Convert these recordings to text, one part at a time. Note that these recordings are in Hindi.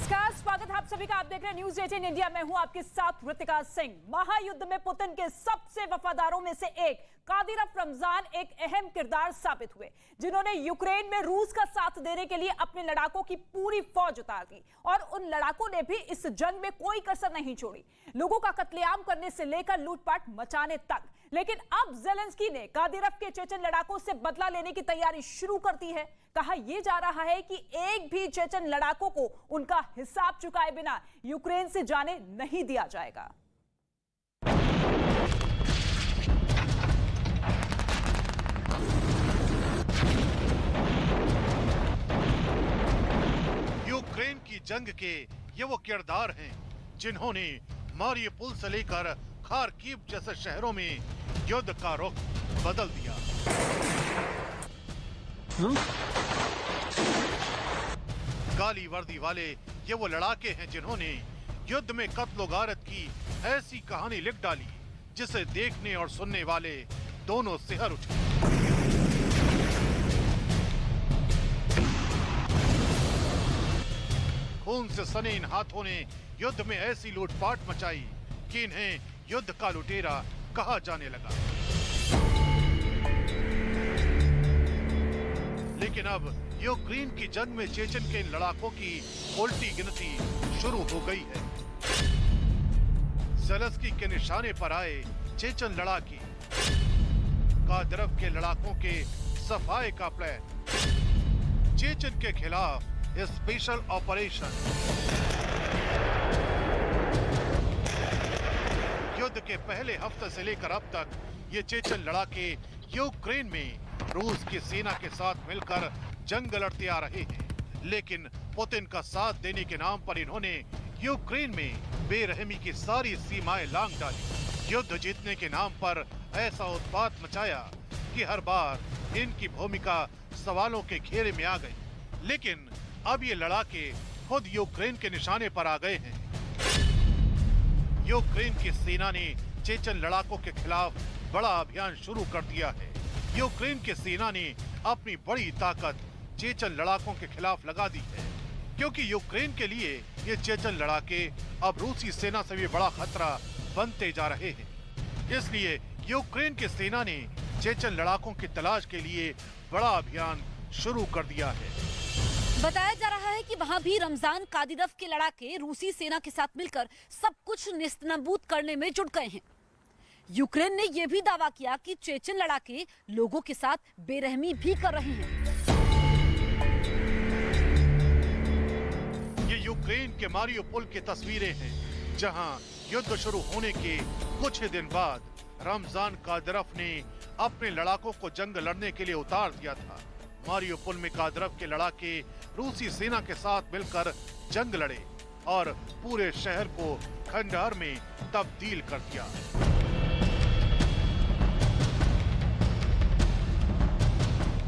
नमस्कार, स्वागत है आप सभी का। आप देख रहे हैं न्यूज़ 18 इंडिया। मैं हूं आपके साथ ऋतिका सिंह। महायुद्ध में पुतिन के सबसे वफादारों में से एक कादिरफ रमजान एक अहम किरदार साबित हुए, जिन्होंने यूक्रेन में रूस का साथ देने के लिए अपने लड़ाकों की पूरी फौज उतार दी और उन लड़ाकों ने भी इस जंग में कोई कसर नहीं छोड़ी, लोगों का कत्लेआम करने से लेकर लूटपाट मचाने तक। लेकिन अब ज़ेलेंस्की ने कादिरफ के चेचन लड़ाकों से बदला लेने की तैयारी शुरू कर दी है। कहा यह जा रहा है कि एक भी चेचन लड़ाकों को उनका हिसाब चुकाए बिना यूक्रेन से जाने नहीं दिया जाएगा। यूक्रेन की जंग के ये वो किरदार हैं जिन्होंने मारियुपोल से लेकर खार्किव जैसे शहरों में युद्ध का रुख बदल दिया। काली वर्दी वाले ये वो लड़ाके हैं जिन्होंने युद्ध में कत्ल गारत की ऐसी कहानी लिख डाली जिसे देखने और सुनने वाले दोनों सिहर उठे। खून से सने इन हाथों ने युद्ध में ऐसी लूटपाट मचाई कि इन्हें युद्ध का लुटेरा कहा जाने लगा। लेकिन अब यूक्रेन की जंग में चेचन के इन लड़ाकों की उल्टी गिनती शुरू हो गई है। ज़ेलेंस्की के निशाने पर आए चेचन लड़ाके, कादिरफ के लड़ाकों के सफाए का प्लान, चेचन के खिलाफ स्पेशल ऑपरेशन। युद्ध के पहले हफ्ते से लेकर अब तक ये चेचन लड़ाके यूक्रेन में रूस की सेना के साथ मिलकर जंग लड़ते आ रहे हैं। लेकिन पुतिन का साथ देने के नाम पर इन्होंने यूक्रेन में बेरहमी की सारी सीमाएं लांघ डाली। युद्ध जीतने के नाम पर ऐसा उत्पात मचाया कि हर बार इनकी भूमिका सवालों के घेरे में आ गई। लेकिन अब ये लड़ाके खुद यूक्रेन के निशाने पर आ गए हैं। यूक्रेन की सेना ने चेचन लड़ाकों के खिलाफ बड़ा अभियान शुरू कर दिया है। यूक्रेन की सेना ने अपनी बड़ी ताकत चेचन लड़ाकों के खिलाफ लगा दी है, क्योंकि यूक्रेन के लिए ये चेचन लड़ाके अब रूसी सेना से भी बड़ा खतरा बनते जा रहे हैं। इसलिए यूक्रेन की सेना ने चेचन लड़ाकों की तलाश के लिए बड़ा अभियान शुरू कर दिया है। बताया जा रहा है कि वहां भी रमजान कादिरफ के लड़ाके रूसी सेना के साथ मिलकर सब कुछ नेस्तनाबूद करने में जुट गए हैं। यूक्रेन ने यह भी दावा किया कि चेचन लड़ाके लोगों के साथ बेरहमी भी कर रहे हैं। ये यूक्रेन के मारियुपोल की तस्वीरें हैं, जहां युद्ध शुरू होने के कुछ ही दिन बाद रमजान कादिरफ ने अपने लड़ाकों को जंग लड़ने के लिए उतार दिया था। मारियुपोल में कादिरफ के लड़ाके रूसी सेना के साथ मिलकर जंग लड़े और पूरे शहर को खंडहर में तब्दील कर दिया।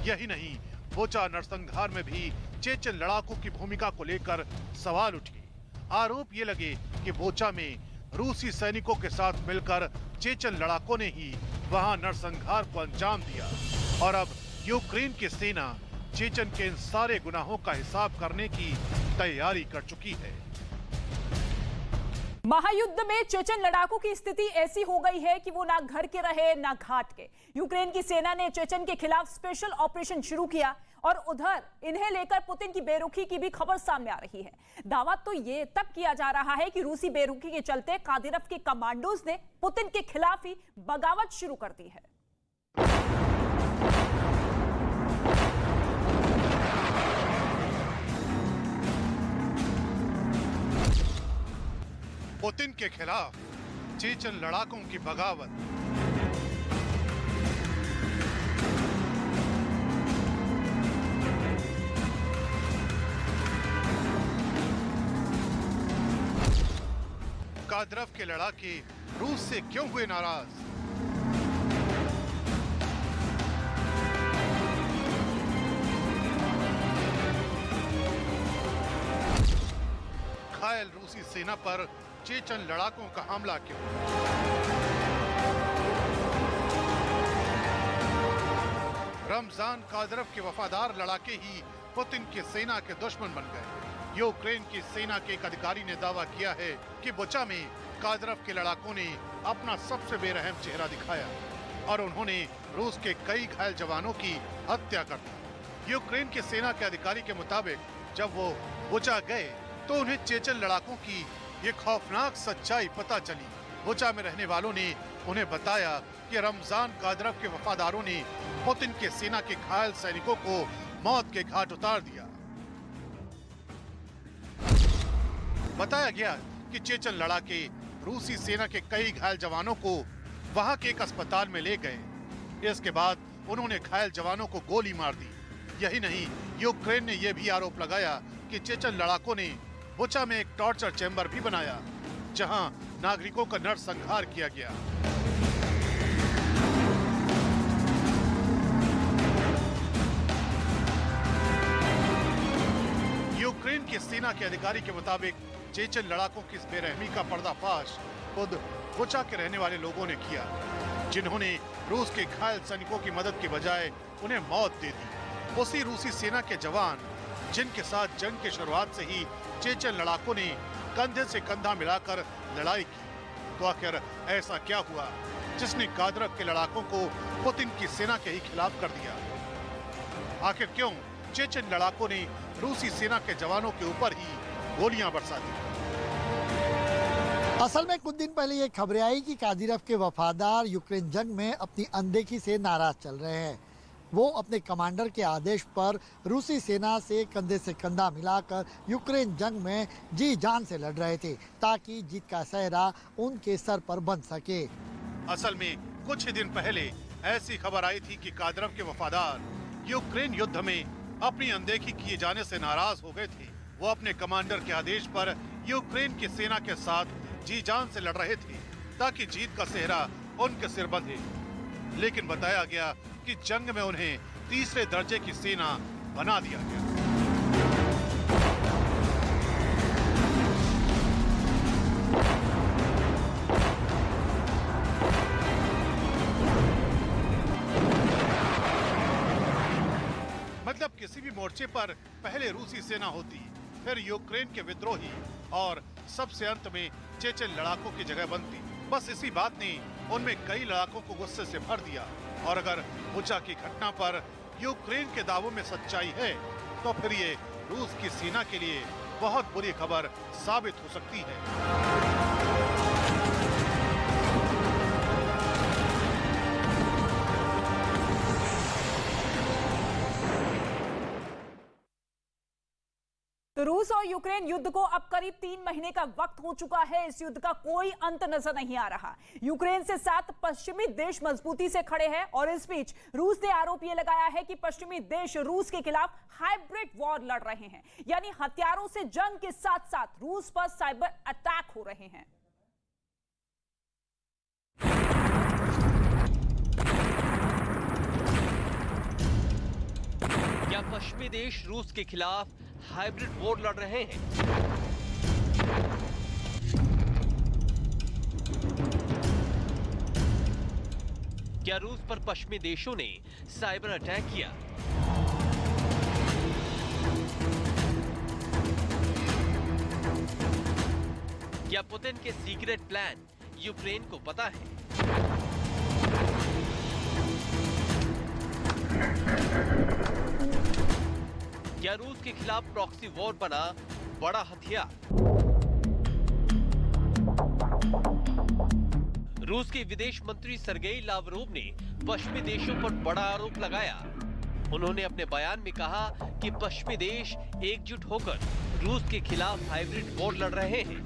यही नहीं, बोचा नरसंहार में भी चेचन लड़ाकों की भूमिका को लेकर सवाल उठे। आरोप ये लगे कि बोचा में रूसी सैनिकों के साथ मिलकर चेचन लड़ाकों ने ही वहां नरसंहार को अंजाम दिया और अब यूक्रेन की सेना चेचन के इन सारे गुनाहों का हिसाब करने की तैयारी कर चुकी है। महायुद्ध में चेचन लड़ाकों की स्थिति ऐसी हो गई है कि वो ना घर के रहे ना घाट के। यूक्रेन की सेना ने चेचन के खिलाफ स्पेशल ऑपरेशन शुरू किया और उधर इन्हें लेकर पुतिन की बेरुखी की भी खबर सामने आ रही है। दावा तो ये तक किया जा रहा है कि रूसी बेरुखी के चलते कादिरफ के कमांडोज ने पुतिन के खिलाफ ही बगावत शुरू कर दी है। पुतिन के खिलाफ चेचन लड़ाकों की बगावत। कादिरफ के लड़ाके रूस से क्यों हुए नाराज? घायल रूसी सेना पर चेचन लड़ाकों का हमला क्यों? रमजान कादिरफ के वफादार लड़ाके ही पुतिन की सेना के दुश्मन बन गए। यूक्रेन की सेना के एक अधिकारी ने दावा किया है कि बुचा में कादिरव के लड़ाकों ने अपना सबसे बेरहम चेहरा दिखाया और उन्होंने रूस के कई घायल जवानों की हत्या कर दी। यूक्रेन की सेना के अधिकारी के मुताबिक जब वो बुचा गए तो उन्हें चेचन लड़ाकों की ये खौफनाक सच्चाई पता चली। बुचा में रहने वालों ने उन्हें बताया कि रमजान कादिरव के वफादारों ने पुतिन के सेना के घायल सैनिकों को मौत के घाट उतार दिया। बताया गया कि चेचन लड़ाके रूसी सेना के कई घायल जवानों को वहां के एक अस्पताल में ले गए। इसके बाद उन्होंने घायल जवानों को गोली मार दी। यही नहीं, यूक्रेन ने यह भी आरोप लगाया कि चेचन लड़ाकों ने बुचा में एक टॉर्चर चैम्बर भी बनाया जहां नागरिकों का नरसंहार किया गया। यूक्रेन की सेना के अधिकारी के मुताबिक चेचन लड़ाकों की इस बेरहमी का पर्दाफाश खुद बुचा के रहने वाले लोगों ने किया, जिन्होंने रूस के घायल सैनिकों की मदद के बजाय उन्हें मौत दे दी। उसी रूसी सेना के जवान जिनके साथ जंग की शुरुआत से ही चेचन लड़ाकों ने कंधे से कंधा मिलाकर लड़ाई की। तो आखिर ऐसा क्या हुआ जिसने कादिरव के लड़ाकों को पुतिन की सेना के ही खिलाफ कर दिया? आखिर क्यों चेचन लड़ाकों ने रूसी सेना के जवानों के ऊपर ही गोलियां बरसा दी? असल में कुछ दिन पहले ये खबरें आई कि कादिरव के वफादार यूक्रेन जंग में अपनी अनदेखी से नाराज चल रहे हैं। वो अपने कमांडर के आदेश पर रूसी सेना से कंधे से कंधा मिलाकर यूक्रेन जंग में जी जान से लड़ रहे थे ताकि जीत का सेहरा उनके सर पर बन सके। असल में कुछ ही दिन पहले ऐसी खबर आई थी कि कादिरव के वफादार यूक्रेन युद्ध में अपनी अनदेखी किए जाने से नाराज हो गए थे। वो अपने कमांडर के आदेश पर यूक्रेन की सेना के साथ जी जान से लड़ रहे थे ताकि जीत का सेहरा उनके सिर बंधे। लेकिन बताया गया कि जंग में उन्हें तीसरे दर्जे की सेना बना दिया गया। मतलब किसी भी मोर्चे पर पहले रूसी सेना होती, फिर यूक्रेन के विद्रोही और सबसे अंत में चेचन लड़ाकों की जगह बनती। बस इसी बात ने उनमें कई लड़ाकों को गुस्से से भर दिया। और अगर बुचा की घटना पर यूक्रेन के दावों में सच्चाई है तो फिर ये रूस की सेना के लिए बहुत बुरी खबर साबित हो सकती है। तो रूस और यूक्रेन युद्ध को अब करीब 3 महीने का वक्त हो चुका है। इस युद्ध का कोई अंत नजर नहीं आ रहा। यूक्रेन से 7 पश्चिमी देश मजबूती से खड़े हैं और इस बीच रूस ने आरोप यह लगाया है कि पश्चिमी देश रूस के खिलाफ हाइब्रिड वॉर लड़ रहे हैं, यानी हथियारों से जंग के साथ साथ रूस पर साइबर अटैक हो रहे हैं। क्या पश्चिमी देश रूस के खिलाफ हाइब्रिड वॉर लड़ रहे हैं? क्या रूस पर पश्चिमी देशों ने साइबर अटैक किया? क्या पुतिन के सीक्रेट प्लान यूक्रेन को पता है? क्या रूस के खिलाफ प्रॉक्सी वॉर बना बड़ा हथियार? रूस के विदेश मंत्री सर्गेई लावरोव ने पश्चिमी देशों पर बड़ा आरोप लगाया। उन्होंने अपने बयान में कहा कि पश्चिमी देश एकजुट होकर रूस के खिलाफ हाइब्रिड वॉर लड़ रहे हैं।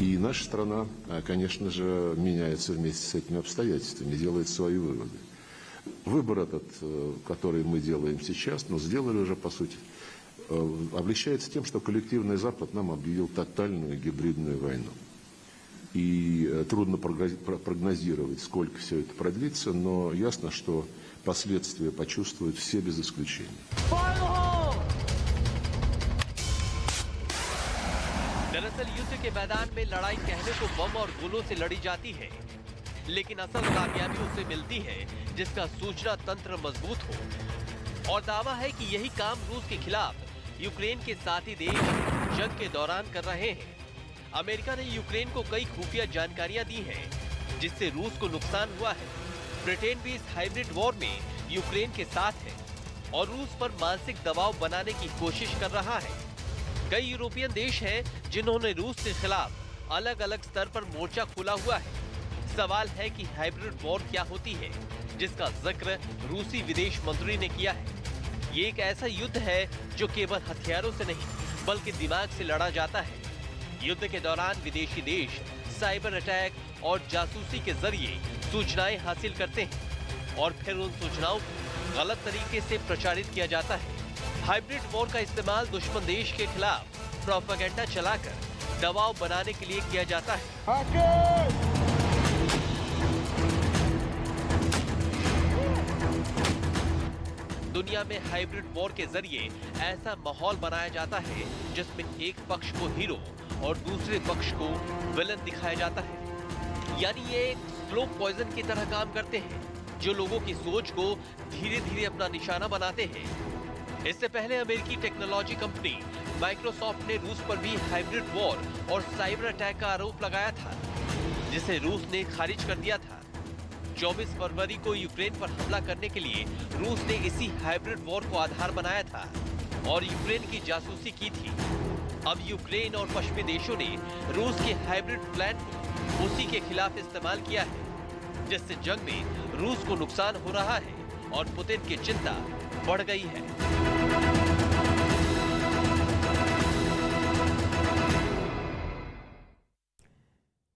И наша страна, конечно же, меняется вместе с этими обстоятельствами, делает свои выводы. Выбор этот, который мы делаем сейчас, но сделали уже, по сути, облегчается тем, что коллективный Запад нам объявил тотальную гибридную войну. И трудно прогнозировать, сколько все это продлится, но ясно, что последствия почувствуют все без исключения. दरअसल युद्ध के मैदान में लड़ाई कहने को बम और गोलों से लड़ी जाती है, लेकिन असल कामयाबी उसे मिलती है जिसका सूचना तंत्र मजबूत हो। और दावा है कि यही काम रूस के खिलाफ यूक्रेन के साथी देश जंग के दौरान कर रहे हैं। अमेरिका ने यूक्रेन को कई खुफिया जानकारियां दी हैं, जिससे रूस को नुकसान हुआ है। ब्रिटेन भी इस हाइब्रिड वॉर में यूक्रेन के साथ है और रूस पर मानसिक दबाव बनाने की कोशिश कर रहा है। कई यूरोपियन देश हैं जिन्होंने रूस के खिलाफ अलग अलग स्तर पर मोर्चा खोला हुआ है। सवाल है कि हाइब्रिड वॉर क्या होती है, जिसका जिक्र रूसी विदेश मंत्री ने किया है। ये एक ऐसा युद्ध है जो केवल हथियारों से नहीं बल्कि दिमाग से लड़ा जाता है। युद्ध के दौरान विदेशी देश साइबर अटैक और जासूसी के जरिए सूचनाएं हासिल करते हैं और फिर उन सूचनाओं को गलत तरीके से प्रचारित किया जाता है। हाइब्रिड वॉर का इस्तेमाल दुश्मन देश के खिलाफ प्रोपेगेंडा चलाकर दबाव बनाने के लिए किया जाता है। दुनिया में हाइब्रिड वॉर के जरिए ऐसा माहौल बनाया जाता है जिसमें एक पक्ष को हीरो और दूसरे पक्ष को विलन दिखाया जाता है। यानी ये एक स्लो पॉइजन की तरह काम करते हैं जो लोगों की सोच को धीरे धीरे अपना निशाना बनाते हैं। इससे पहले अमेरिकी टेक्नोलॉजी कंपनी माइक्रोसॉफ्ट ने रूस पर भी हाइब्रिड वॉर और साइबर अटैक का आरोप लगाया था, जिसे रूस ने खारिज कर दिया था। 24 फरवरी को यूक्रेन पर हमला करने के लिए रूस ने इसी हाइब्रिड वॉर को आधार बनाया था और यूक्रेन की जासूसी की थी। अब यूक्रेन और पश्चिमी देशों ने रूस के हाइब्रिड प्लान को उसी के खिलाफ इस्तेमाल किया है, जिससे जंग में रूस को नुकसान हो रहा है और पुतिन की चिंता बढ़ गई है।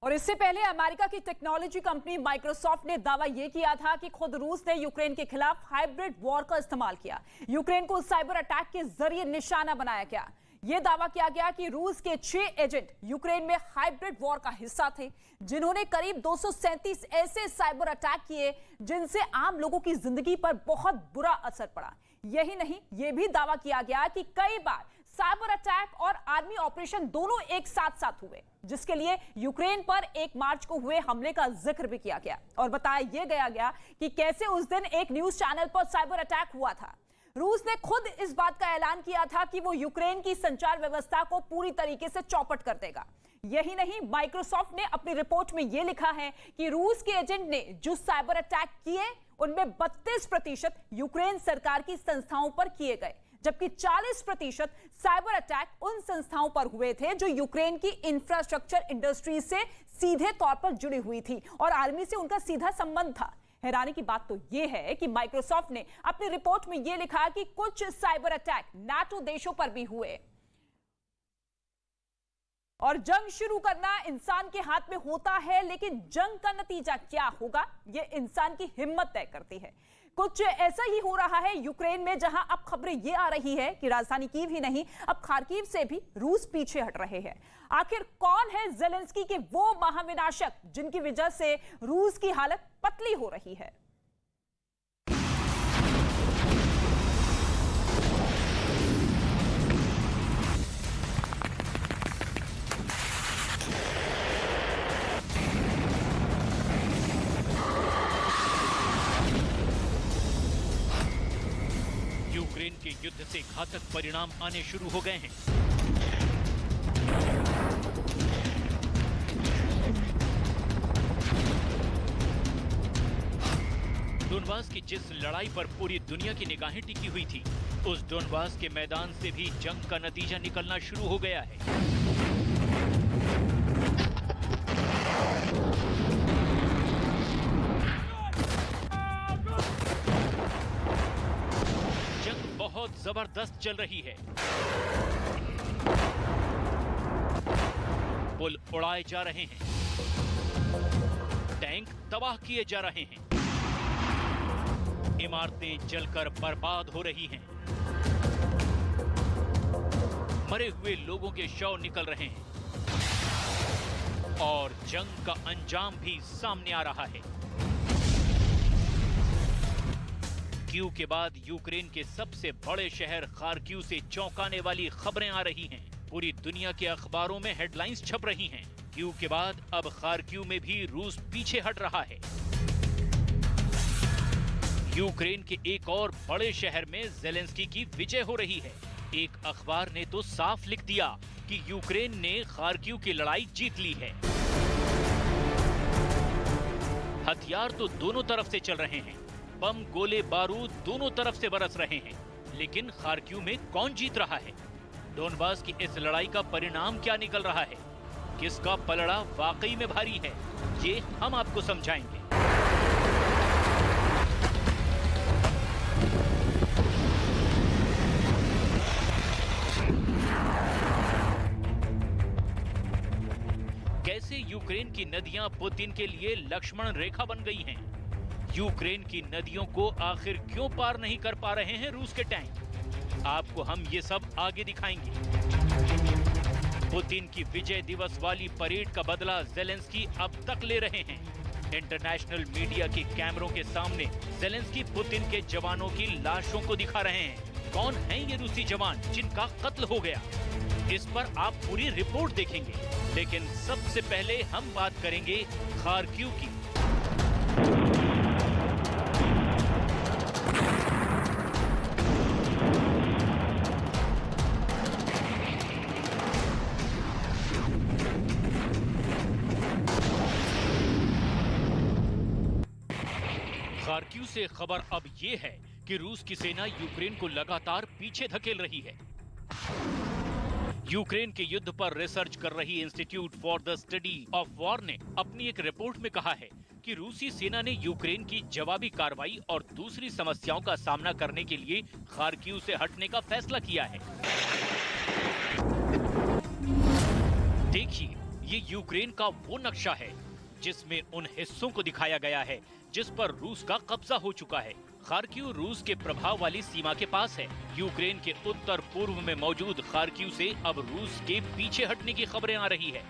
और इससे पहले अमेरिका की टेक्नोलॉजी कंपनी माइक्रोसॉफ्ट ने दावा यह किया था कि खुद रूस ने यूक्रेन के खिलाफ हाइब्रिड वॉर का इस्तेमाल किया। यूक्रेन को साइबर अटैक के जरिए निशाना बनाया गया। यह दावा किया गया कि रूस के 6 एजेंट यूक्रेन में हाइब्रिड वॉर का हिस्सा थे, जिन्होंने करीब 237 ऐसे साइबर अटैक किए जिनसे आम लोगों की जिंदगी पर बहुत बुरा असर पड़ा। यही नहीं, यह भी दावा किया गया कि कई बार साइबर अटैक और आर्मी ऑपरेशन दोनों एक साथ हुए, जिसके लिए यूक्रेन पर 1 मार्च को हुए हमले का जिक्र भी किया गया और बताया यह गया कि कैसे उस दिन एक न्यूज चैनल पर साइबर अटैक हुआ था। रूस ने खुद इस बात का ऐलान किया था कि वो यूक्रेन की संचार व्यवस्था को पूरी तरीके से चौपट कर देगा। यही नहीं, माइक्रोसॉफ्ट ने अपनी रिपोर्ट में यह लिखा है कि रूस के एजेंट ने जो साइबर अटैक किए उनमें 32% यूक्रेन सरकार की संस्थाओं पर किए गए, जबकि 40% साइबर अटैक उन संस्थाओं पर हुए थे जो यूक्रेन की इंफ्रास्ट्रक्चर इंडस्ट्री से सीधे तौर पर जुड़ी हुई थी और आर्मी से उनका सीधा संबंध था। हैरानी की बात तो यह है कि माइक्रोसॉफ्ट ने अपनी रिपोर्ट में यह लिखा कि कुछ साइबर अटैक नाटो देशों पर भी हुए। और जंग शुरू करना इंसान के हाथ में होता है, लेकिन जंग का नतीजा क्या होगा यह इंसान की हिम्मत तय करती है। कुछ ऐसा ही हो रहा है यूक्रेन में, जहां अब खबरें ये आ रही है कि राजधानी कीव ही नहीं, अब खार्किव से भी रूस पीछे हट रहे हैं। आखिर कौन है ज़ेलेंस्की के वो महाविनाशक जिनकी वजह से रूस की हालत पतली हो रही है? यूक्रेन के युद्ध से घातक परिणाम आने शुरू हो गए हैं। डोनबास की जिस लड़ाई पर पूरी दुनिया की निगाहें टिकी हुई थी, उस डोनबास के मैदान से भी जंग का नतीजा निकलना शुरू हो गया है। बहुत जबरदस्त चल रही है। पुल उड़ाए जा रहे हैं, टैंक तबाह किए जा रहे हैं, इमारतें जलकर बर्बाद हो रही हैं, मरे हुए लोगों के शव निकल रहे हैं और जंग का अंजाम भी सामने आ रहा है। कीव के बाद यूक्रेन के सबसे बड़े शहर खार्किव से चौंकाने वाली खबरें आ रही हैं। पूरी दुनिया के अखबारों में हेडलाइंस छप रही हैं। कीव के बाद अब खार्किव में भी रूस पीछे हट रहा है। यूक्रेन के एक और बड़े शहर में ज़ेलेंस्की की विजय हो रही है। एक अखबार ने तो साफ लिख दिया कि यूक्रेन ने खार्किव की लड़ाई जीत ली है। हथियार तो दोनों तरफ से चल रहे हैं, बम गोले बारूद दोनों तरफ से बरस रहे हैं, लेकिन खार्किव में कौन जीत रहा है? डोनबास की इस लड़ाई का परिणाम क्या निकल रहा है? किसका पलड़ा वाकई में भारी है, ये हम आपको समझाएंगे। कैसे यूक्रेन की नदियां पुतिन के लिए लक्ष्मण रेखा बन गई हैं? यूक्रेन की नदियों को आखिर क्यों पार नहीं कर पा रहे हैं रूस के टैंक? आपको हम ये सब आगे दिखाएंगे। पुतिन की विजय दिवस वाली परेड का बदला ज़ेलेंस्की अब तक ले रहे हैं। इंटरनेशनल मीडिया के कैमरों के सामने ज़ेलेंस्की पुतिन के जवानों की लाशों को दिखा रहे हैं। कौन हैं ये रूसी जवान जिनका कत्ल हो गया? इस पर आप पूरी रिपोर्ट देखेंगे, लेकिन सबसे पहले हम बात करेंगे खार्किव की। खार्किव से खबर अब ये है कि रूस की सेना यूक्रेन को लगातार पीछे धकेल रही है। यूक्रेन के युद्ध पर रिसर्च कर रही institute for the study of war ने अपनी एक रिपोर्ट में कहा है कि रूसी सेना ने यूक्रेन की जवाबी कार्रवाई और दूसरी समस्याओं का सामना करने के लिए खार्किव से हटने का फैसला किया है। देखिए, ये यूक्रेन का वो नक्शा है जिसमें उन हिस्सों को दिखाया गया है जिस पर रूस का कब्जा हो चुका है। खार्किव रूस के प्रभाव वाली सीमा के पास है। यूक्रेन के उत्तर पूर्व में मौजूद खार्किव से अब रूस के पीछे हटने की खबरें आ रही है।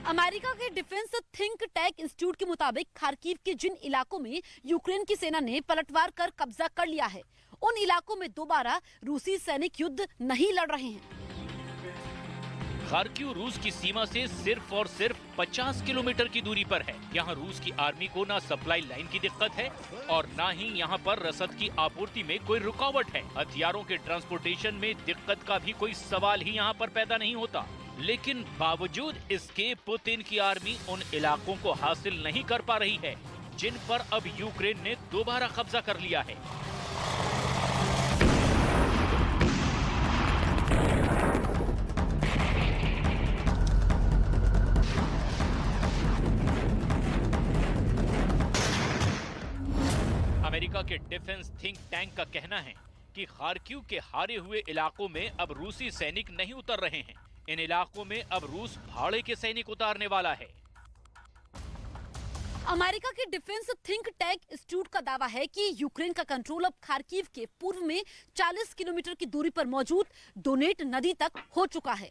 अमेरिका के डिफेंस थिंक टैंक इंस्टीट्यूट के मुताबिक खार्किव के जिन इलाकों में यूक्रेन की सेना ने पलटवार कर कब्जा कर लिया है, उन इलाकों में दोबारा रूसी सैनिक युद्ध नहीं लड़ रहे हैं। खार्किव रूस की सीमा से सिर्फ और सिर्फ 50 किलोमीटर की दूरी पर है। यहाँ रूस की आर्मी को ना सप्लाई लाइन की दिक्कत है और ना ही यहाँ पर रसद की आपूर्ति में कोई रुकावट है। हथियारों के ट्रांसपोर्टेशन में दिक्कत का भी कोई सवाल ही यहाँ पर पैदा नहीं होता। लेकिन बावजूद इसके पुतिन की आर्मी उन इलाकों को हासिल नहीं कर पा रही है जिन पर अब यूक्रेन ने दोबारा कब्जा कर लिया है। अमेरिका के डिफेंस थिंक टैंक का कहना है कि खार्किव के हारे हुए इलाकों में अब रूसी सैनिक नहीं उतर रहे हैं। इन इलाकों में अब रूस भाड़े के सैनिक उतारने वाला है। अमेरिका के डिफेंस थिंक टैंक इंस्टीट्यूट का दावा है कि यूक्रेन का कंट्रोल अब खार्किव के पूर्व में 40 किलोमीटर की दूरी पर मौजूद डोनेट नदी तक हो चुका है।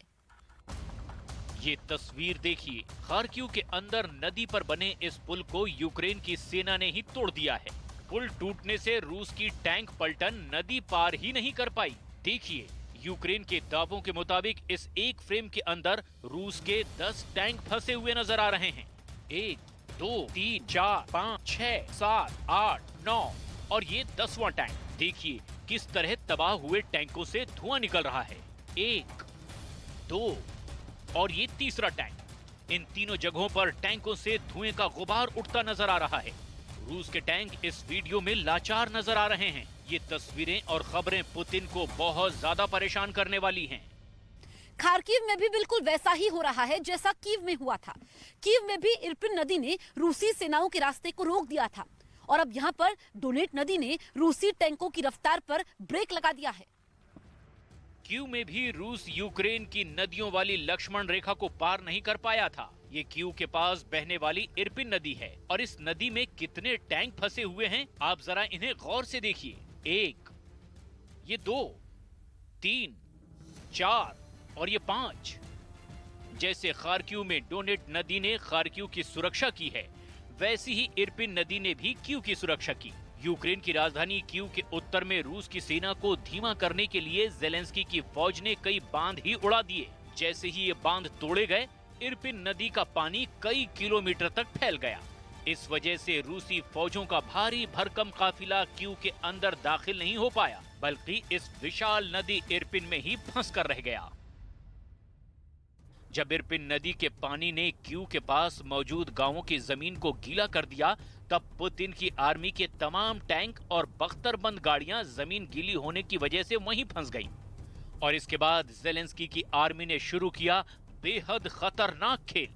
ये तस्वीर देखिए, खार्किव के अंदर नदी पर बने इस पुल को यूक्रेन की सेना ने ही तोड़ दिया है। पुल टूटने से रूस की टैंक पलटन नदी पार ही नहीं कर पाई। देखिए, यूक्रेन के दावों के मुताबिक इस एक फ्रेम के अंदर रूस के 10 टैंक फंसे हुए नजर आ रहे हैं। 1, 2, 3, 4, 5, 6, 7, 8, 9 और ये 10वां टैंक। देखिए किस तरह तबाह हुए टैंकों से धुआं निकल रहा है। 1, 2 और ये तीसरा टैंक। इन तीनों जगहों पर टैंकों से धुएं का गुबार उठता नजर आ रहा है। रूस के टैंक इस वीडियो में लाचार नजर आ रहे हैं। ये तस्वीरें और खबरें पुतिन को बहुत ज्यादा परेशान करने वाली हैं। खार्किव में भी बिल्कुल वैसा ही हो रहा है जैसा कीव में हुआ था। कीव में भी इर्पिन नदी ने रूसी सेनाओं के रास्ते को रोक दिया था और अब यहाँ पर डोनेट नदी ने रूसी टैंकों की रफ्तार पर ब्रेक लगा दिया है। कीव में भी रूस यूक्रेन की नदियों वाली लक्ष्मण रेखा को पार नहीं कर पाया था। ये कीव के पास बहने वाली इर्पिन नदी है और इस नदी में कितने टैंक फंसे हुए हैं आप जरा इन्हें गौर से देखिए। 1, ये 2, 3, 4 और ये 5। जैसे खार्किव में डोनेट नदी ने खार्किव की सुरक्षा की है, वैसी ही इर्पिन नदी ने भी कीव की सुरक्षा की। यूक्रेन की राजधानी कीव के उत्तर में रूस की सेना को धीमा करने के लिए ज़ेलेंस्की की फौज ने कई बांध ही उड़ा दिए। जैसे ही ये बांध तोड़े गए, इर्पिन नदी का पानी कई किलोमीटर तक फैल गया। इस वजह से रूसी फौजों का भारी भरकम काफिला क्यू के अंदर दाखिल नहीं हो पाया, बल्कि इस विशाल नदी इरपिन में ही फंस कर रह गया। जब इरपिन नदी के पानी ने क्यू के पास मौजूद गांवों की जमीन को गीला कर दिया, तब पुतिन की आर्मी के तमाम टैंक और बख्तरबंद गाड़ियां जमीन गीली होने की वजह से वहीं फंस गईं। और इसके बाद ज़ेलेंस्की की आर्मी ने शुरू किया बेहद खतरनाक खेल।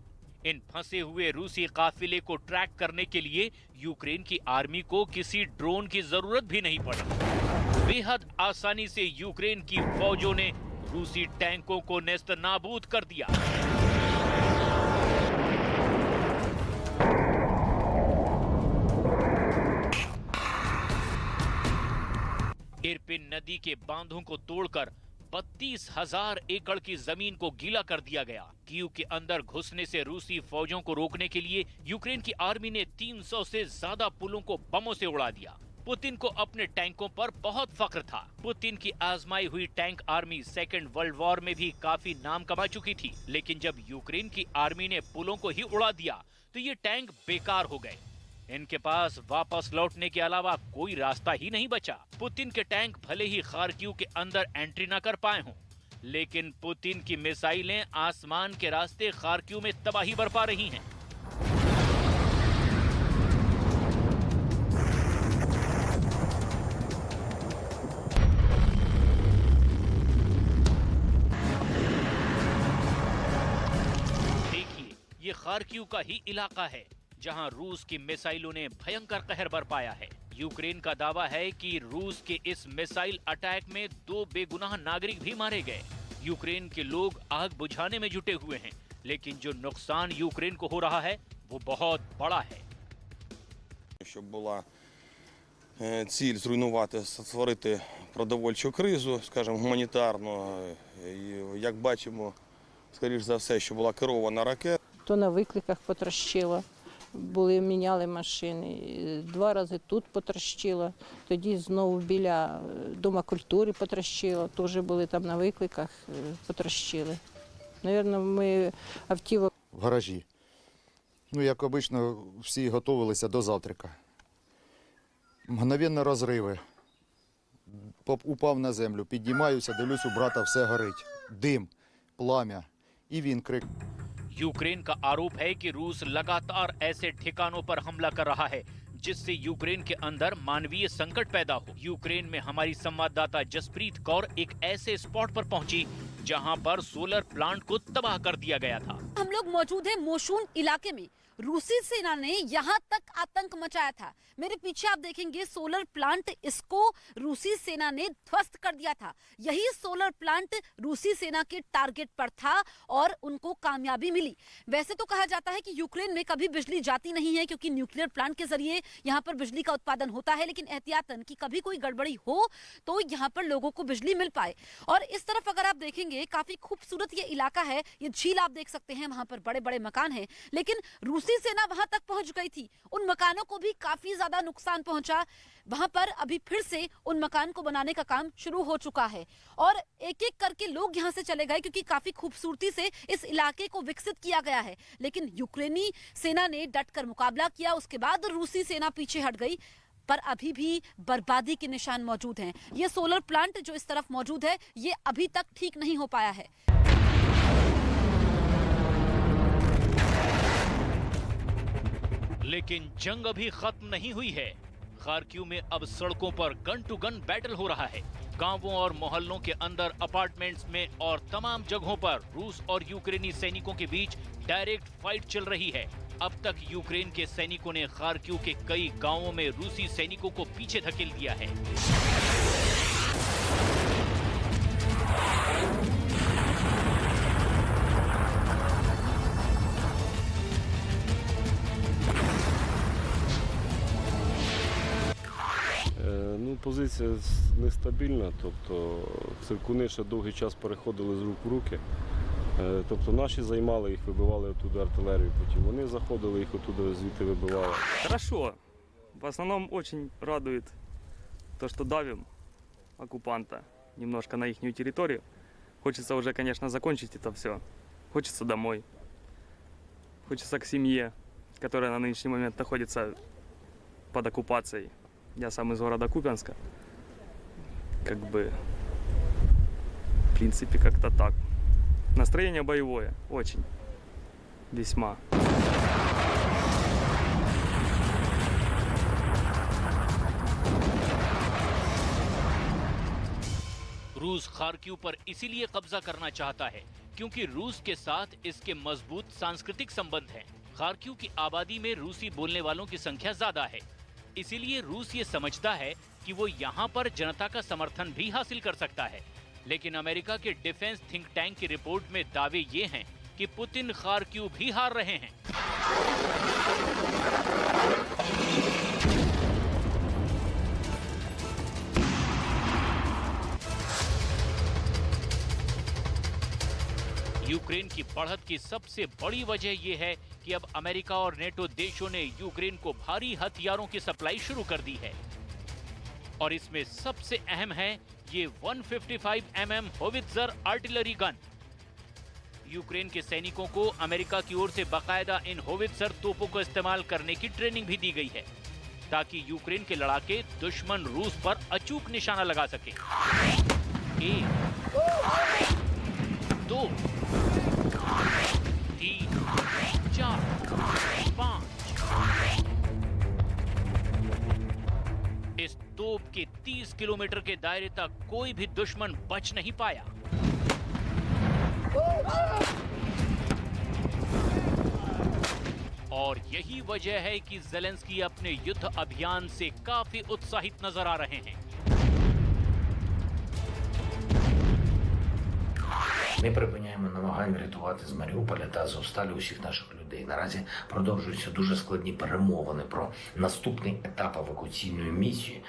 इन फंसे हुए रूसी काफिले को ट्रैक करने के लिए यूक्रेन की आर्मी को किसी ड्रोन की जरूरत भी नहीं पड़ी। बेहद आसानी से यूक्रेन की फौजों ने रूसी टैंकों को नेस्त नाबूद कर दिया। इरपिन नदी के बांधों को तोड़कर 32,000 एकड़ की जमीन को गीला कर दिया गया। कीव के अंदर घुसने से रूसी फौजों को रोकने के लिए यूक्रेन की आर्मी ने 300 से ज्यादा पुलों को बमों से उड़ा दिया। पुतिन को अपने टैंकों पर बहुत फख्र था। पुतिन की आजमाई हुई tank army second world war में भी काफी नाम कमा चुकी थी, लेकिन जब यूक्रेन की आर्मी ने पुलों को ही उड़ा दिया तो ये टैंक बेकार हो गए। इनके पास वापस लौटने के अलावा कोई रास्ता ही नहीं बचा। पुतिन के टैंक भले ही खार्किव के अंदर एंट्री न कर पाए हों, लेकिन पुतिन की मिसाइलें आसमान के रास्ते खार्किव में तबाही बरपा रही हैं। देखिए, ये खार्किव का ही इलाका है जहां रूस की मिसाइलों ने भयंकर कहर बरपाया है। यूक्रेन का दावा है कि रूस के इस मिसाइल अटैक में 2 बेगुनाह नागरिक भी मारे गए। यूक्रेन के लोग आग बुझाने में जुटे हुए हैं, लेकिन जो नुकसान यूक्रेन को हो रहा है वो बहुत बड़ा है। Щоб була ціль зруйнувати, створити продовольчу кризу, скажімо, гуманітарну. І, як бачимо, скоріш за все, що була керована ракета. То на викликах потрощило, міняли машини, 2 рази тут потрощило, тоді знову біля Дома культури потрощило, теж були там на викликах, потрощили. Навірно, ми автівок. В гаражі. Ну, як обично, всі готувалися до завтрака. Мгновенно розриви. Упав на землю, піднімаюся, дивлюсь, у брата все горить. Дим, пламя. І він крик. यूक्रेन का आरोप है कि रूस लगातार ऐसे ठिकानों पर हमला कर रहा है जिससे यूक्रेन के अंदर मानवीय संकट पैदा हो। यूक्रेन में हमारी संवाददाता जसप्रीत कौर एक ऐसे स्पॉट पर पहुंची जहां पर सोलर प्लांट को तबाह कर दिया गया था। हम लोग मौजूद हैं मोशून इलाके में। रूसी सेना ने यहाँ तक आतंक मचाया था। मेरे पीछे आप देखेंगे सोलर प्लांट, इसको रूसी सेना ने ध्वस्त कर दिया था। यही सोलर प्लांट रूसी सेना के टारगेट पर था और उनको कामयाबी मिली। वैसे तो कहा जाता है कि यूक्रेन में कभी बिजली जाती नहीं है क्योंकि न्यूक्लियर प्लांट के जरिए यहाँ पर बिजली का उत्पादन होता है, लेकिन एहतियातन कि कभी कोई गड़बड़ी हो तो यहाँ पर लोगों को बिजली मिल पाए। और इस तरफ अगर आप देखेंगे काफी खूबसूरत ये इलाका है, ये झील आप देख सकते हैं, वहां पर बड़े बड़े मकान हैं, लेकिन रूसी सेना वहां तक पहुंच गई थी। उन मकानों को भी काफी ज्यादा नुकसान पहुंचा। वहां पर अभी फिर से उन मकान को बनाने का काम शुरू हो चुका है और एक एक करके लोग यहां से चले गए क्योंकि काफी खूबसूरती से इस इलाके को विकसित किया गया है। लेकिन यूक्रेनी सेना ने डटकर मुकाबला किया, उसके बाद रूसी सेना पीछे हट गई, पर अभी भी बर्बादी के निशान मौजूद हैं। ये सोलर प्लांट जो इस तरफ मौजूद है, ये अभी तक ठीक नहीं हो पाया है। लेकिन जंग अभी खत्म नहीं हुई है। खार्किव में अब सड़कों पर गन टू गन बैटल हो रहा है। गांवों और मोहल्लों के अंदर, अपार्टमेंट्स में और तमाम जगहों पर रूस और यूक्रेनी सैनिकों के बीच डायरेक्ट फाइट चल रही है। अब तक यूक्रेन के सैनिकों ने खार्किव के कई गांवों में रूसी सैनिकों को पीछे धकेल दिया है। Ну, позиція нестабільна, тобто циркуни ще довгий час переходили з рук в руки. Тобто наші займали їх, вибивали оттуда артилерію, потім вони заходили, їх оттуда звідти вибивали. Хорошо. В основном очень радует то, что давим оккупанта немножко на их территорию. Хочется уже, конечно, закончить это все. Хочется домой. Хочется к семье. которая на нынешний момент находится под оккупацией. Я сам из города Купянска. Как бы, в принципе, как-то так. Настроение боевое, очень, весьма. रूस खार्किव पर इसीलिए कब्जा करना चाहता है क्योंकि रूस के साथ इसके मजबूत सांस्कृतिक संबंध हैं। खार्किव की आबादी में रूसी बोलने वालों की संख्या ज्यादा है, इसीलिए रूस ये समझता है कि वो यहाँ पर जनता का समर्थन भी हासिल कर सकता है। लेकिन अमेरिका के डिफेंस थिंक टैंक की रिपोर्ट में दावे ये हैं कि पुतिन खार्किव भी हार रहे हैं। यूक्रेन की बढ़त की सबसे बड़ी वजह यह है कि अब अमेरिका और नेटो देशों ने यूक्रेन को भारी हथियारों की सप्लाई शुरू कर दी है और इसमें सबसे अहम है ये 155 mm howitzer artillery gun. Ukraine के सैनिकों को अमेरिका की ओर से बाकायदा इन होवित्जर तोपों को इस्तेमाल करने की ट्रेनिंग भी दी गई है ताकि यूक्रेन के लड़ाके दुश्मन रूस पर अचूक निशाना लगा सके। 1 2 3 4 5। इस तोप के 30 किलोमीटर के दायरे तक कोई भी दुश्मन बच नहीं पाया। और यही वजह है कि ज़ेलेंस्की अपने युद्ध अभियान से काफी उत्साहित नजर आ रहे हैं। Ми припиняємо намагання врятувати з Маріуполя та Азовсталі усіх наших людей. Наразі продовжуються дуже складні перемовини про наступний етап евакуаційної місії,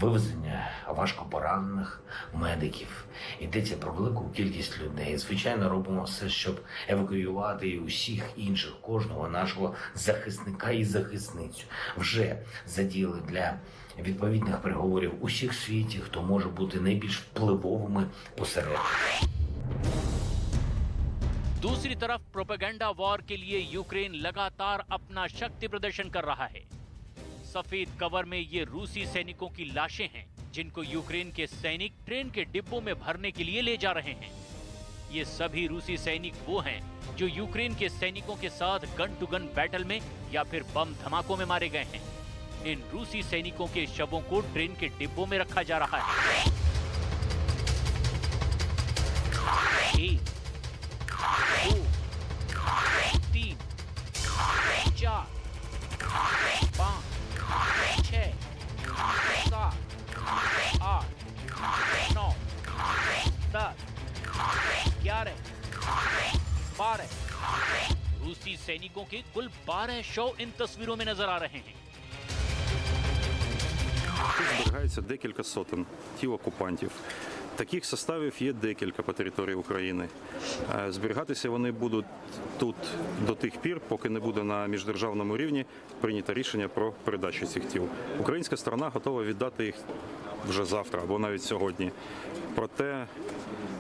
вивезення важкопоранених медиків. Йдеться про велику кількість людей. Звичайно, робимо все, щоб евакуювати і усіх інших, кожного нашого захисника і захисницю. Вже задіяли для відповідних переговорів усіх в світі, хто може бути найбільш впливовими посередниками. दूसरी तरफ प्रोपेगेंडा वॉर के लिए यूक्रेन लगातार अपना शक्ति प्रदर्शन कर रहा है। सफेद कवर में ये रूसी सैनिकों की लाशें हैं जिनको यूक्रेन के सैनिक ट्रेन के डिब्बों में भरने के लिए ले जा रहे हैं। ये सभी रूसी सैनिक वो हैं जो यूक्रेन के सैनिकों के साथ गन टू गन बैटल में या फिर बम धमाकों में मारे गए हैं। इन रूसी सैनिकों के शवों को ट्रेन के डिब्बों में रखा जा रहा है। 1 2 3 4 5 6 7 8 9 10 11 12। रूसी सैनिकों के कुल 12 शव इन तस्वीरों में नजर आ रहे हैं। Тут зберігається декілька сотень тіл окупантів. Таких составів є декілька по території України. Зберігатися вони будуть тут до тих пір, поки не буде на міждержавному рівні прийнято рішення про передачу цих тіл. Українська сторона готова віддати їх вже завтра або навіть сьогодні. Проте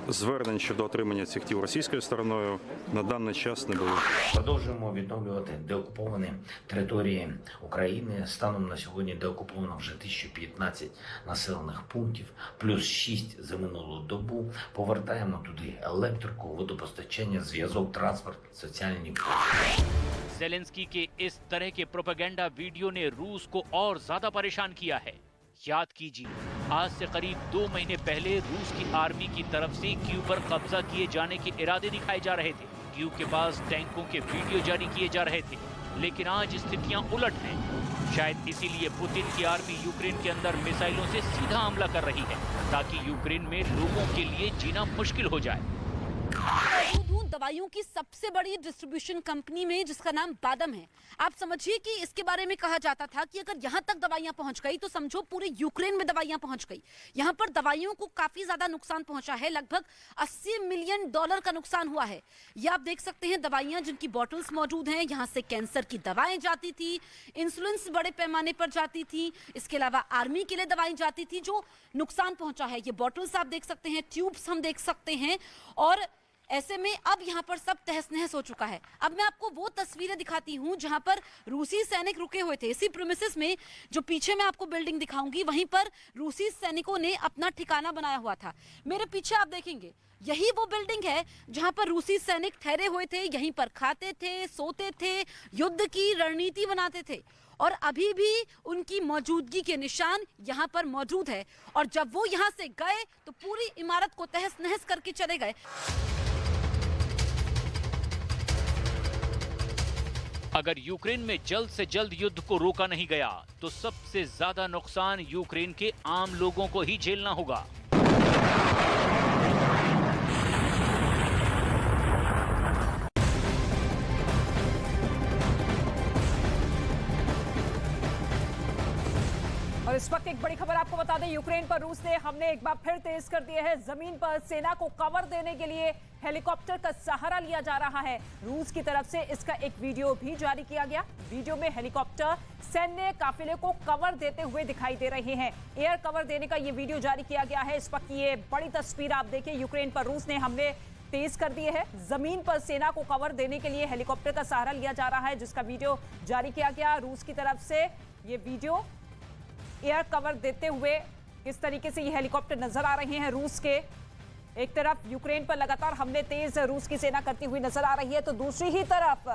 звернень щодо отримання цих тіл російською стороною на даний час не було. Продовжуємо відновлювати деокуповані території України. Станом на сьогодні деокуповано вже 1015 населених пунктів, плюс 6 за минулу добу. Повертаємо туди електрику, водопостачання, зв'язок, транспорт, соціальні послуги. ज़ेलेंस्की के इस तरह के प्रोपेगेंडा वीडियो ने रूस को और ज्यादा परेशान किया है। याद कीजिए, आज से करीब 2 महीने पहले रूस की आर्मी की तरफ से कीव पर कब्जा किए जाने के इरादे दिखाए जा रहे थे। कीव के पास टैंकों के वीडियो जारी किए जा रहे थे, लेकिन आज स्थितियां उलट हैं। शायद इसीलिए पुतिन की आर्मी यूक्रेन के अंदर मिसाइलों से सीधा हमला कर रही है ताकि यूक्रेन में लोगों के लिए जीना मुश्किल हो जाए। मौजूद हूं दवाइयों की सबसे बड़ी डिस्ट्रीब्यूशन कंपनी में जिसका नाम बादम है। आप समझिए कि इसके बारे में कहा जाता था कि अगर यहां तक दवाइयां पहुंच गई तो समझो पूरे यूक्रेन में दवाइयां पहुंच गई। यहां पर दवाइयों को काफी ज्यादा नुकसान पहुंचा है, लगभग $80 मिलियन का नुकसान हुआ है। ये आप देख सकते हैं दवाइयां जिनकी बॉटल्स मौजूद हैं। यहां से कैंसर की दवाएं जाती थी, इंसुलिन बड़े पैमाने पर जाती थी, इसके अलावा आर्मी के लिए दवाएं जाती थी जो नुकसान पहुंचा है। ये बॉटल्स आप देख सकते हैं, ट्यूब्स हम देख सकते हैं और ऐसे में अब यहाँ पर सब तहस नहस हो चुका है। अब मैं आपको वो तस्वीरें दिखाती हूँ जहाँ पर रूसी सैनिक रुके हुए थे। इसी प्रीमिसेस में जो पीछे मैं आपको बिल्डिंग दिखाऊंगी, वहीं पर रूसी सैनिकों ने अपना ठिकाना बनाया हुआ था। मेरे पीछे आप देखेंगे, यही वो बिल्डिंग है जहां पर रूसी सैनिक ठहरे हुए थे। यहीं पर खाते थे, सोते थे, युद्ध की रणनीति बनाते थे और अभी भी उनकी मौजूदगी के निशान यहां पर मौजूद है। और जब वो यहां से गए तो पूरी इमारत को तहस नहस करके चले गए। अगर यूक्रेन में जल्द से जल्द युद्ध को रोका नहीं गया तो सबसे ज्यादा नुकसान यूक्रेन के आम लोगों को ही झेलना होगा। और इस वक्त एक बड़ी खबर आपको बता दें, यूक्रेन पर रूस ने हमले एक बार फिर तेज कर दिए हैं। जमीन पर सेना को कवर देने के लिए हेलीकॉप्टर का सहारा लिया जा रहा है। रूस की तरफ से इसका एक वीडियो भी जारी किया गया। वीडियो में हेलीकॉप्टर सैन्य काफिले को कवर देते हुए दिखाई दे रहे हैं। एयर कवर देने का ये वीडियो जारी किया गया है। इस वक्त ये बड़ी तस्वीर आप देखिए, यूक्रेन पर रूस ने हमले तेज कर दिए हैं। जमीन पर सेना को कवर देने के लिए हेलीकॉप्टर का सहारा लिया जा रहा है, जिसका वीडियो जारी किया गया। रूस की तरफ से ये वीडियो एयर कवर देते हुए किस तरीके से ये हेलीकॉप्टर नजर आ रहे हैं रूस के। एक तरफ यूक्रेन पर लगातार हमले तेज रूस की सेना करती हुई नजर आ रही है, तो दूसरी ही तरफ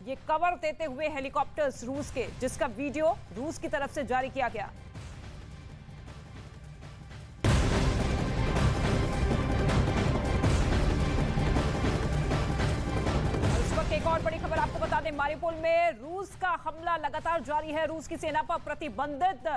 ये कवर देते हुए हेलीकॉप्टर्स रूस के, जिसका वीडियो रूस की तरफ से जारी किया गया। एक और बड़ी खबर आपको बता दें, मारिउपोल में रूस का हमला लगातार जारी है। रूस की सेना पर प्रतिबंधित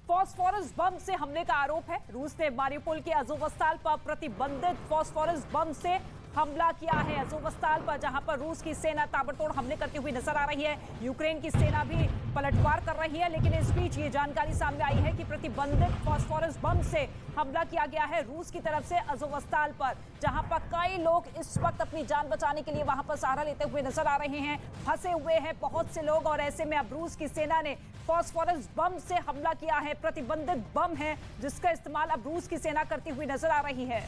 फॉस्फोरस बम से हमले का आरोप है। रूस ने मारिउपोल के अज़ोवस्ताल पर प्रतिबंधित फॉस्फोरस बम से हमला किया है। अज़ोवस्ताल पर जहां पर रूस की सेना ताबड़तोड़ हमले करती हुई नजर आ रही है। यूक्रेन की सेना भी पलटवार कर रही है, लेकिन इस बीच ये जानकारी सामने आई है कि प्रतिबंधित फॉस्फोरस बम से हमला किया गया है रूस की तरफ से अज़ोवस्ताल पर, जहां पर कई लोग इस वक्त अपनी जान बचाने के लिए वहां पर सहारा लेते हुए नजर आ रहे हैं। फंसे हुए हैं बहुत से लोग और ऐसे में अब रूस की सेना ने फॉस्फोरस बम से हमला किया है। प्रतिबंधित बम है जिसका इस्तेमाल अब रूस की सेना करती हुई नजर आ रही है।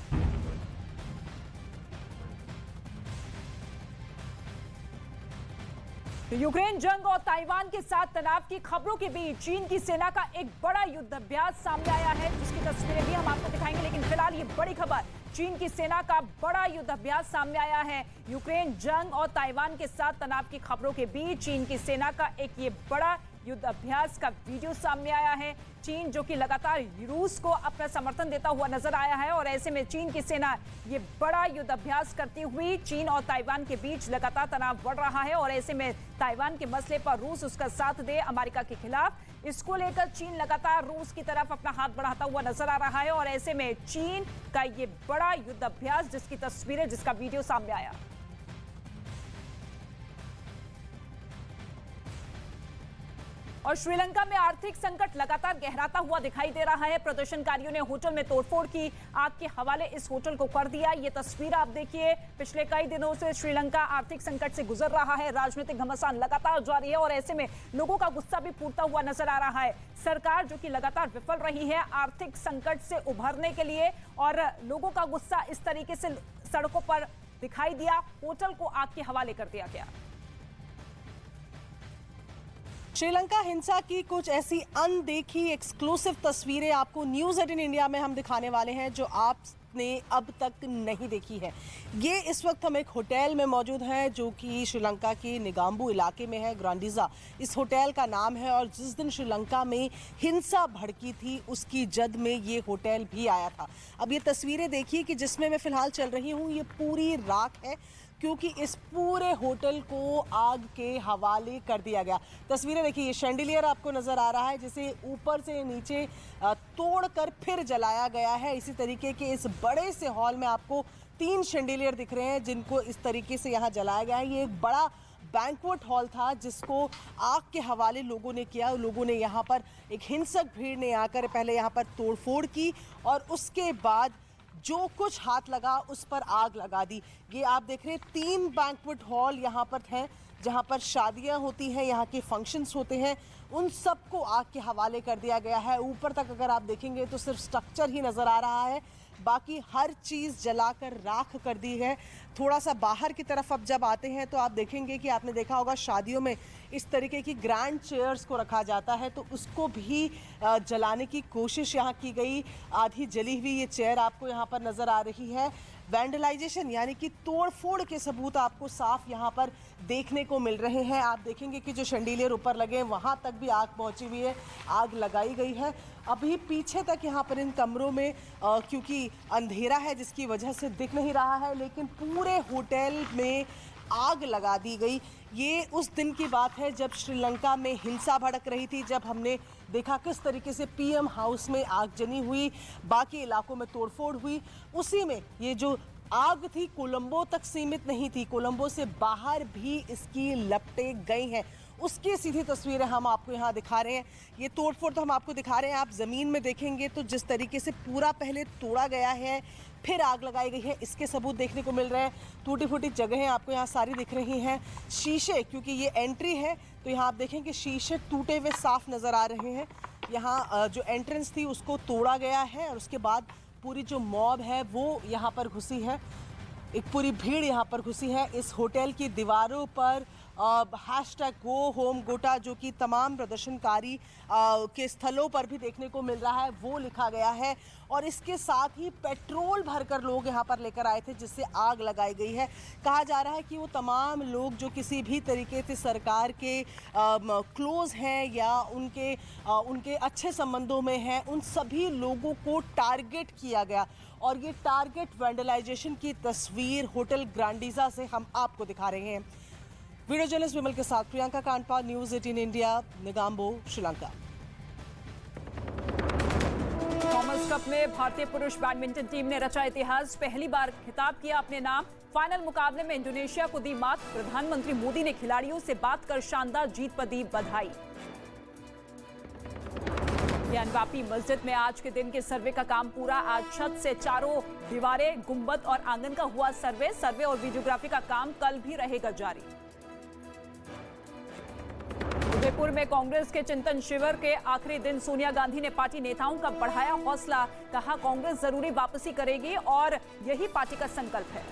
तो यूक्रेन जंग और ताइवान के साथ तनाव की खबरों के बीच चीन की सेना का एक बड़ा युद्ध अभ्यास सामने आया है, जिसकी तस्वीरें भी हम आपको दिखाएंगे। लेकिन फिलहाल ये बड़ी खबर, चीन की सेना का बड़ा युद्ध अभ्यास सामने आया है। यूक्रेन जंग और ताइवान के साथ तनाव की खबरों के बीच चीन की सेना का एक ये बड़ा युद्ध अभ्यास का वीडियो सामने आया है। चीन जो कि लगातार रूस को अपना समर्थन देता हुआ नजर आया है और ऐसे में चीन की सेना ये बड़ा युद्ध अभ्यास करती हुई चीन और ताइवान के बीच लगातार तनाव बढ़ रहा है और ऐसे में ताइवान के मसले पर रूस उसका साथ दे अमेरिका के खिलाफ, इसको लेकर चीन लगातार रूस की तरफ अपना हाथ बढ़ाता हुआ नजर आ रहा है और ऐसे में चीन का ये बड़ा युद्ध अभ्यास, जिसकी तस्वीरें, जिसका वीडियो सामने आया। और श्रीलंका में आर्थिक संकट लगातार गहराता हुआ दिखाई दे रहा है। प्रदर्शनकारियों ने होटल में तोड़फोड़ की, आग के हवाले इस होटल को कर दिया। ये तस्वीर आप देखिए, पिछले कई दिनों से श्रीलंका आर्थिक संकट से गुजर रहा है। राजनीतिक घमासान लगातार जारी है और ऐसे में लोगों का गुस्सा भी फूटता हुआ नजर आ रहा है। सरकार जो कि लगातार विफल रही है आर्थिक संकट से उभरने के लिए और लोगों का गुस्सा इस तरीके से सड़कों पर दिखाई दिया। होटल को आग के हवाले कर दिया गया। श्रीलंका हिंसा की कुछ ऐसी अनदेखी एक्सक्लूसिव तस्वीरें आपको न्यूज़ 18 इंडिया में हम दिखाने वाले हैं जो आपने अब तक नहीं देखी है। ये इस वक्त हम एक होटल में मौजूद हैं जो कि श्रीलंका के निगाम्बू इलाके में है। ग्रांडीजा इस होटल का नाम है और जिस दिन श्रीलंका में हिंसा भड़की थी उसकी जद में ये होटल भी आया था। अब ये तस्वीरें देखिए कि जिसमें मैं फ़िलहाल चल रही हूँ, ये पूरी राख है क्योंकि इस पूरे होटल को आग के हवाले कर दिया गया। तस्वीरें देखिए, ये शैंडिलियर आपको नज़र आ रहा है जिसे ऊपर से नीचे तोड़कर फिर जलाया गया है। इसी तरीके के इस बड़े से हॉल में आपको 3 शैंडिलियर दिख रहे हैं जिनको इस तरीके से यहाँ जलाया गया है। ये एक बड़ा बैंक्वेट हॉल था जिसको आग के हवाले लोगों ने किया। लोगों ने यहाँ पर, एक हिंसक भीड़ ने आकर पहले यहाँ पर तोड़फोड़ की और उसके बाद जो कुछ हाथ लगा उस पर आग लगा दी। ये आप देख रहे हैं 3 बैंक्वेट हॉल यहाँ पर हैं जहाँ पर शादियाँ होती हैं, यहाँ के फंक्शंस होते हैं, उन सबको आग के हवाले कर दिया गया है। ऊपर तक अगर आप देखेंगे तो सिर्फ स्ट्रक्चर ही नज़र आ रहा है बाकी हर चीज़ जलाकर राख कर दी है। थोड़ा सा बाहर की तरफ अब जब आते हैं तो आप देखेंगे कि आपने देखा होगा शादियों में इस तरीके की ग्रैंड चेयर्स को रखा जाता है, तो उसको भी जलाने की कोशिश यहाँ की गई। आधी जली हुई ये चेयर आपको यहाँ पर नज़र आ रही है। वैंडलाइजेशन यानी कि तोड़फोड़ के सबूत आपको साफ यहाँ पर देखने को मिल रहे हैं। आप देखेंगे कि जो शंडीलियर ऊपर लगे हैं वहाँ तक भी आग पहुँची हुई है, आग लगाई गई है। अभी पीछे तक यहाँ पर इन कमरों में क्योंकि अंधेरा है जिसकी वजह से दिख नहीं रहा है, लेकिन पूरे होटल में आग लगा दी गई। ये उस दिन की बात है जब श्रीलंका में हिंसा भड़क रही थी, जब हमने देखा किस तरीके से पीएम हाउस में आगजनी हुई, बाकी इलाकों में तोड़फोड़ हुई। उसी में ये जो आग थी कोलंबो तक सीमित नहीं थी, कोलंबो से बाहर भी इसकी लपटें गई हैं। उसकी सीधी तस्वीरें हम आपको यहाँ दिखा रहे हैं। ये तोड़फोड़ तो हम आपको दिखा रहे हैं, आप ज़मीन में देखेंगे तो जिस तरीके से पूरा पहले तोड़ा गया है फिर आग लगाई गई है, इसके सबूत देखने को मिल रहे हैं। टूटी फूटी जगहें आपको यहाँ सारी दिख रही हैं। शीशे, क्योंकि ये एंट्री है तो यहाँ आप देखें कि शीशे टूटे हुए साफ नज़र आ रहे हैं। यहाँ जो एंट्रेंस थी उसको तोड़ा गया है और उसके बाद पूरी जो मॉब है वो यहाँ पर घुसी है, एक पूरी भीड़ यहाँ पर घुसी है। इस होटल की दीवारों पर हैशटैग गो होम गोटा, जो कि तमाम प्रदर्शनकारी के स्थलों पर भी देखने को मिल रहा है, वो लिखा गया है। और इसके साथ ही पेट्रोल भरकर लोग यहाँ पर लेकर आए थे जिससे आग लगाई गई है। कहा जा रहा है कि वो तमाम लोग जो किसी भी तरीके से सरकार के क्लोज हैं या उनके अच्छे संबंधों में हैं, उन सभी लोगों को टारगेट किया गया। और ये टारगेट वैंडलाइजेशन की तस्वीर होटल ग्रांडीजा से हम आपको दिखा रहे हैं। वीडियो जर्नलिस्ट विमल के साथ Priyanka Kandpa, news 18 India, Negombo, Sri Lanka. Thomas Cup में भारतीय पुरुष बैडमिंटन टीम ने रचा इतिहास, पहली बार खिताब किया अपने नाम। फाइनल मुकाबले में इंडोनेशिया को दी मात। प्रधानमंत्री मोदी ने खिलाड़ियों से बात कर शानदार जीत पर दी बधाई। ज्ञानवापी मस्जिद में आज के दिन के सर्वे का काम पूरा। आज छत से चारों दीवारें, गुंबद और आंगन का हुआ सर्वे और वीडियोग्राफी का काम कल भी रहेगा जारी। उदयपुर में कांग्रेस के चिंतन शिविर के आखिरी दिन सोनिया गांधी ने पार्टी नेताओं का बढ़ाया हौसला, कहा कांग्रेस जरूरी वापसी करेगी और यही पार्टी का संकल्प है।